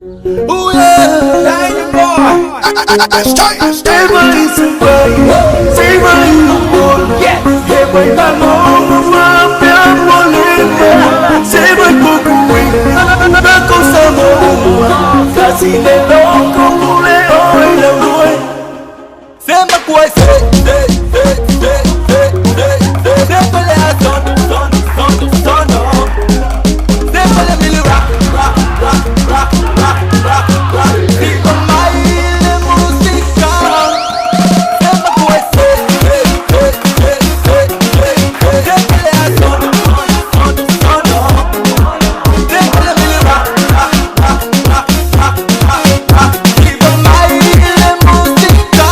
Ooh yeah, Danger Boy. Stay by somebody, stay by the boy. Yeah, by the long my piano lenta. Stay by Cocuy, na cosa boa. Casi le loco mule hoy la noy. Sema kwai Sempre le a son. Sempre le mili rock. Viva mai le musica. Sema kwai Sempre le a son. Sempre le mili rock. Viva mai le musica.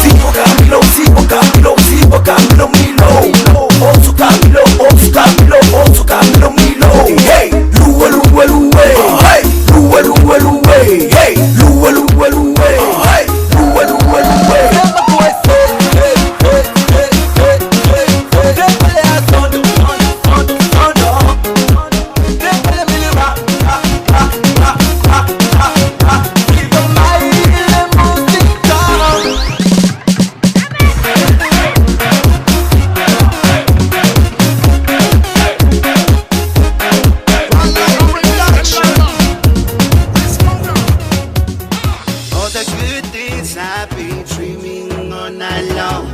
Sipo Camilo Milo. Osu Camilo Milo. Hey, Luwe. Hey, Luwe. Hey, Luwe. Hey, Luwe. Sema kwai Sempre le a son. Sempre le mili rock. Viva mai le musica. All the good things I've been dreaming all night long,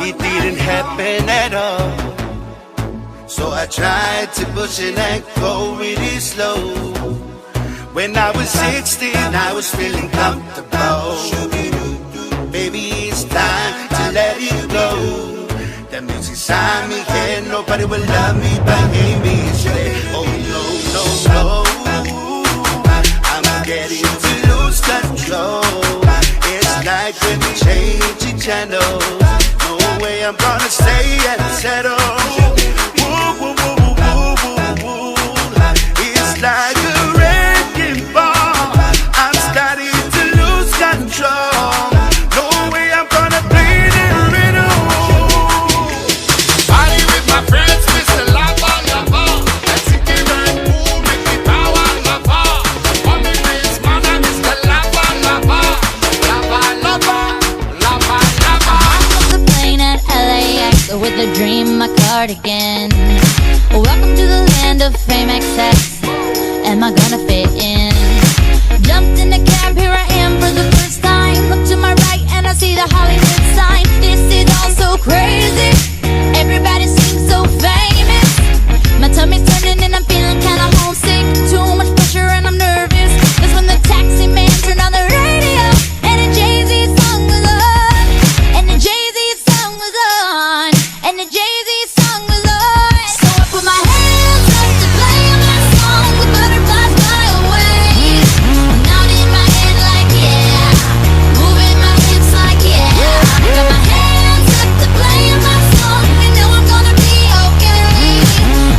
it didn't happen at all. So I tried to push it and go really slow. When I was 16, I was feeling comfortable. Baby, it's time to let it go. The music's inside me, yeah, nobody will love me but me. Oh no. I'm getting to lose control. It's like when we change the channel. No way I'm gonna stay and settle. Woo. It's like a wrecking ball. I'm starting to lose control. No way I'm gonna play the riddle. Party with my friends, Mr. Lava. Let's get right cool, make me power lava. On me race, man, I'm Mr. Lava. Off the plane at LAX with a dream, my cardigan. Welcome to the land of fame excess. Am I gonna fit in? Jumped in the cab, here I am for the first time. Look to my right and I see the Hollywood sign. This is all so crazy. Everybody seems so famous. My tummy's turning and I'm feeling kinda homesick. Too much pressure and I'm nervous. That's when the taxi man turned on the radio and a Jay-Z song was on. And the Jay-Z song was on. And the Jay-Z song was on. So I put my hands up to play my song. The butterflies fly away. Nodding in my head like yeah. Moving my hips like yeah. Got my hands up to play my song. You know I'm gonna be okay.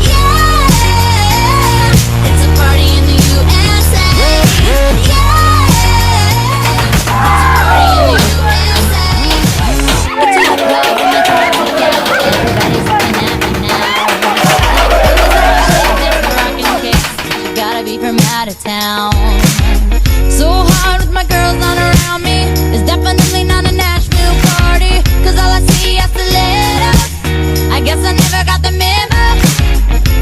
Yeah. It's a party in the USA. Yeah. It's a party in the USA. Get to the club and the party get out. Everybody's looking at me now. Just rockin' kicks. You gotta be from out of town. So hard with my girls not around me. It's definitely not a Nashville party. Cause all I see is the letters. I guess I never got the memo.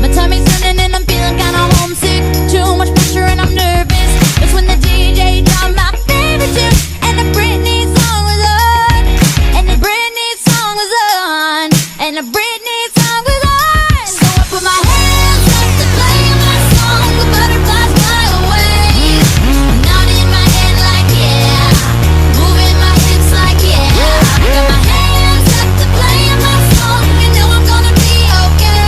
My tummy's turning and I'm feeling kinda homesick. Too much pressure and I'm nervous. It's when the DJ dropped my favorite tune. And the Britney song was on. And the Britney song was on. And the Britney song was on. So I put my hands up to play my song. The butterflies fly away. Nodding in my head like yeah. Moving my hips like yeah. Got my hands up to play my song. You know I'm gonna be okay.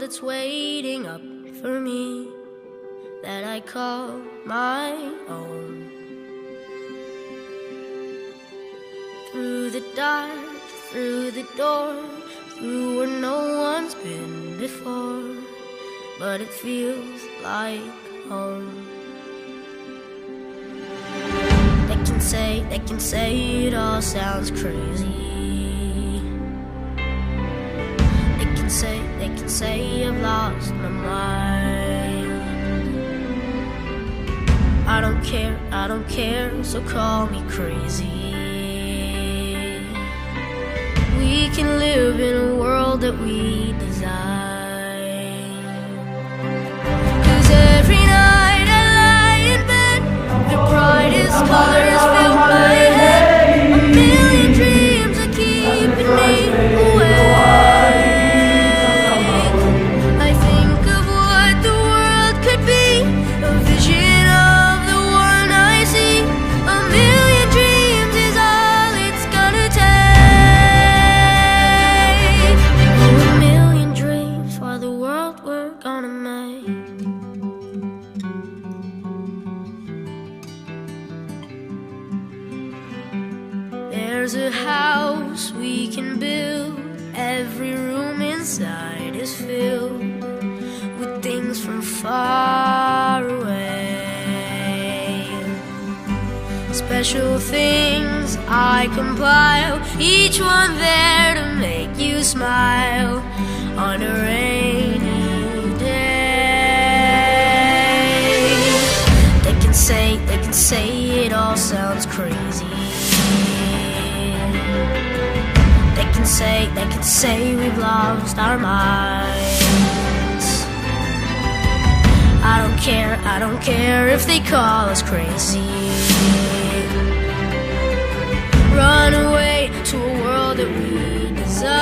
that's waiting up for me that I call my own. Through the dark, through the door, through where no one's been before, but it feels like home. They can say it all sounds crazy. They can say I've lost my mind. I don't care, so call me crazy. We can live in a world that we design. 'Cause every night I lie in bed, the brightest colors fill my head. A million dreams are keeping me awake. I think of what the world could be, a vision of the one I see. A million dreams is all it's gonna take. A million dreams for the world we're gonna make. There's a house we can build. Every room inside is filled with things from far away. Special things I compile, each one there to make you smile on a rainy day. They can say it all sounds crazy. They can say we've lost our minds. I don't care if they call us crazy. Run away to a world that we design.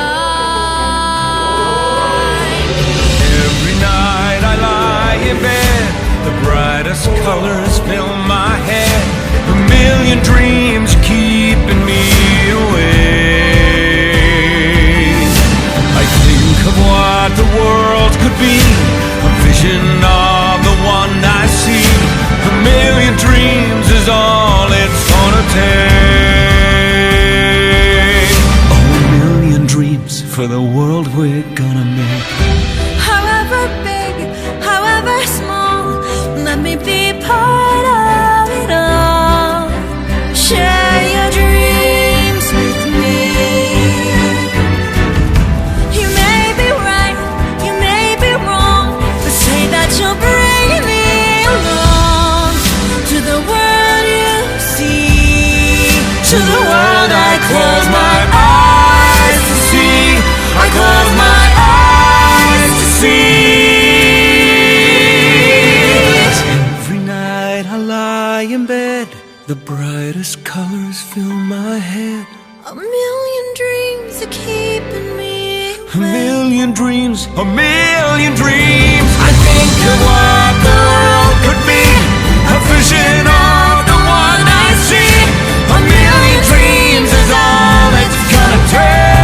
Every night I lie in bed, the brightest colors fill my head. A million dreams keeping me awake. I think of what the world could be, a vision of the one I see. A million dreams is all it's gonna take. Oh, a million dreams for the world we're gonna make. However big, however small, let me be part of it all. Share your dreams with me. You may be right, you may be wrong, but say that you'll bring me along to the world you see, to the world I close my eyes to see. I close my eyes to see. Every night I lie in bed, the brightest colors fill my head. A million dreams are keeping me A million dreams, a million dreams. I think of what the world could be, a vision of the one I see. A million dreams is all it's gonna take.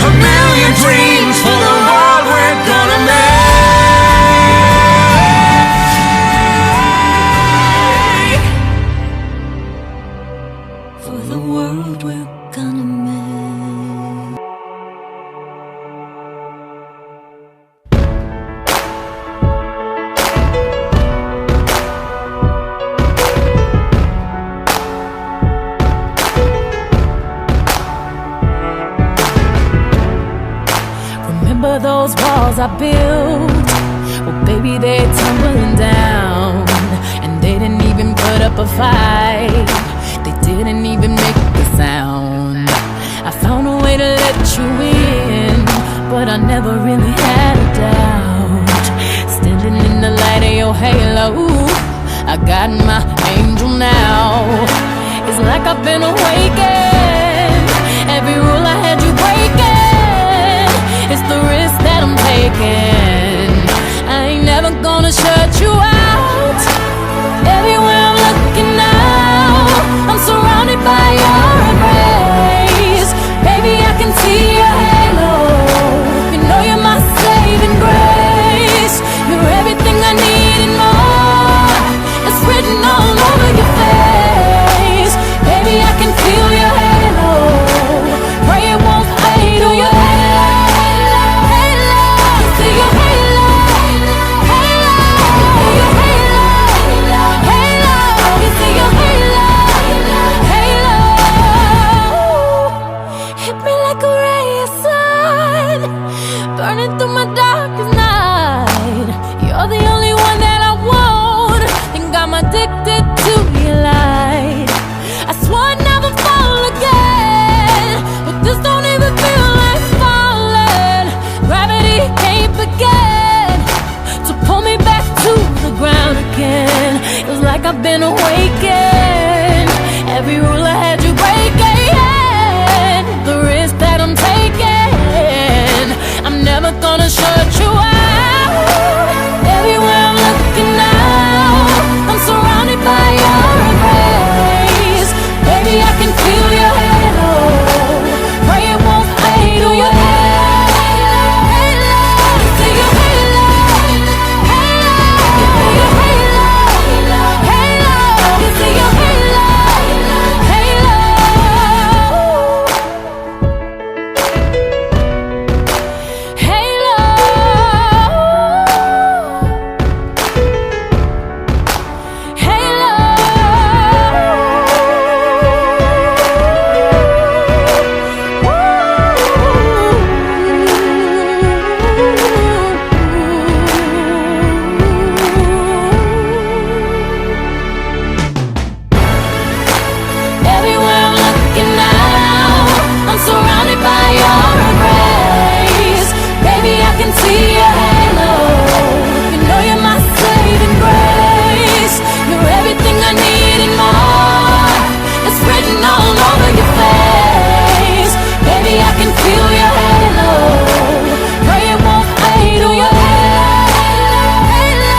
A million dreams for the world we're gonna make. for the world we're gonna make. Remember those walls I built? Well, baby, they're tumbling down, and they didn't even put up a fight. They didn't even make the sound. I found a way to let you in, but I never really had a doubt. Standing in the light of your halo, I got my angel now. It's like I've been awakened. Every rule I had you breaking, it's the risk that I'm taking. I ain't never gonna shut you out. Everywhere I'm looking now, I'm surrounded by your embrace. Baby, I can see your halo. every rule I had you breaking, the risk that I'm taking, I'm never gonna shut you out. Everywhere I'm looking now, I'm surrounded by your embrace. Baby, I can feel your halo. Pray it won't fade on your halo. See your halo, halo, see your halo, halo, see your halo, halo, everywhere I'm looking now, I'm surrounded by your embrace. Baby, I can see your halo. You know you're my saving grace. You're everything I need and more. It's written all over your face. Baby, I can feel your halo. Pray it won't fade on your halo, halo,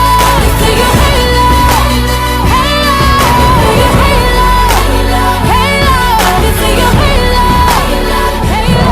see your halo, halo, see your halo, halo, see your halo, halo.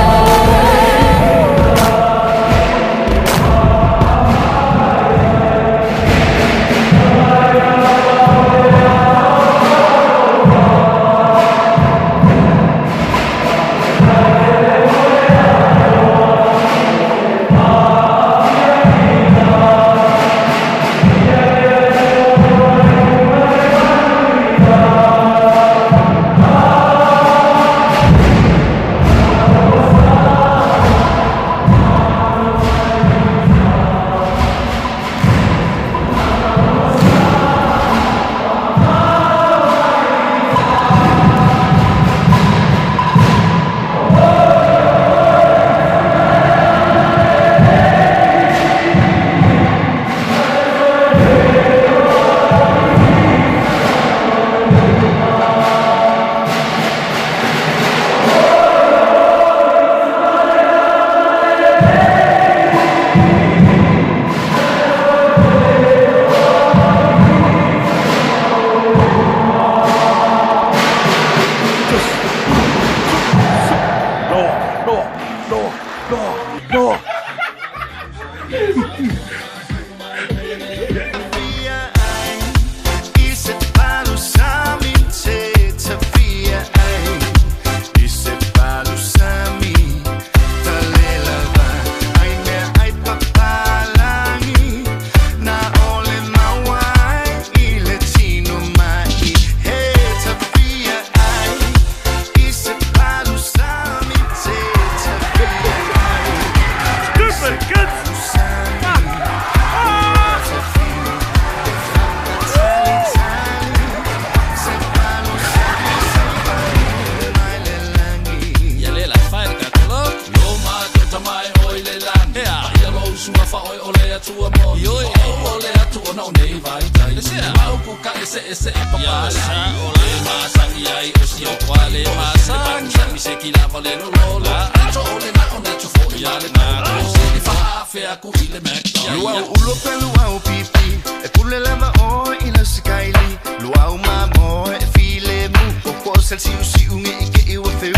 Luau ulo pe luau pipi e pule lava o ina sikaili luau mamo e file mu po sel si usi unge ike I wafeu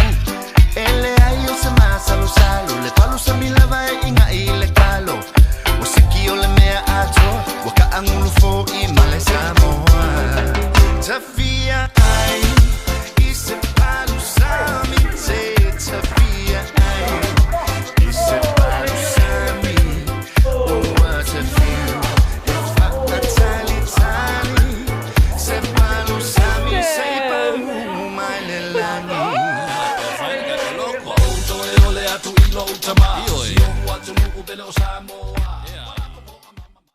ele ayo se masa lo salo le palu sa mi lava e inga ile kalo o siki o le mea ato waka angulu fo I male samoa tafia ai I se palu sa mi te tafia ai I se palu sa mi Samoa.